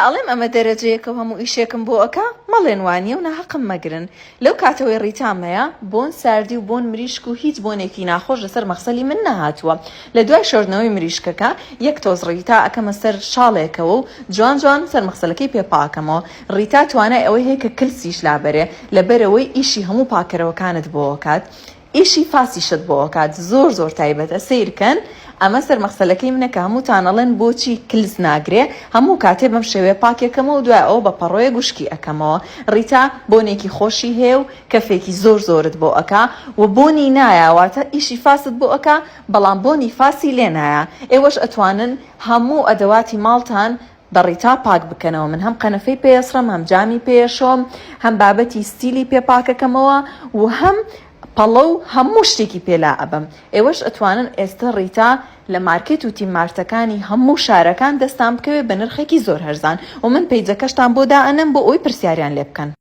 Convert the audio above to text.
ئەڵێم ئەمە دەرەجەیەکە و هەموو ئیشێکم بۆ ئەکا مەڵێن وانیە و ناحەقم مەگرن. لەو کاتەوەی ڕیتامەیە بۆن ساردی و بۆن مریشک و هیچ بۆنێکی ناخۆش لەسەر مەخسەلی من نەهاتووە. لە دوای شۆردنەوەی مریشکەکە یەک تۆز ڕیتا ئەکەمە سەر شاڵێکەوە و جوان جوان سەر مەخسەلەکەی پێپاکەمەوە. ڕیتا توانای ئەوەی هەیە کە کلسیش لابەرێ لەبەرەوەی ئیشی هەموو پاکەرەوەکانت بۆ کات، ئیشی فاسیشت بۆ کات زۆر زۆر تایبەتە سیرکەن. ئەمە سەر مەخسەلەکەی منەکە هەمووتانەڵێن بۆچی کلس ناگرێ، هەموو کاتێ بەم شێوەیە پاکێکەمەوە و دوای ئەوە بە پەڕۆیە گوشکی ئەەکەمەوە. ڕیتا بۆنێکی خۆشی هەیە و کەفێکی زۆر زۆرت بۆ ئەکا و بۆنی نایەواتە ئیشی فاست بۆ ئەکا بەڵام بۆنی فاسی لێ نایە. ئێوەش ئەتوانن هەموو ئەدەواتی ماڵتان بە ڕیتا پاک بکەنەوە. من هەم قەنەفەی پێشڕم، هەم جامی پێشۆم، هەم بابەتی ستیلی پێ پاکەکەمەوە و هەم پەڵە و هەموو شتێکی پێلا ئەبم. ئێوەش ئەتوانن ئێستا ڕیتا لە مارکێت و تیممارتەکانی هەموو شارەکان دەستان بکەوێت بە نرخێکی زۆر هەرزان و من پەیجەکەشتان بۆ دائەنم بۆ ئەوی پرسیاریان لێ بکەن.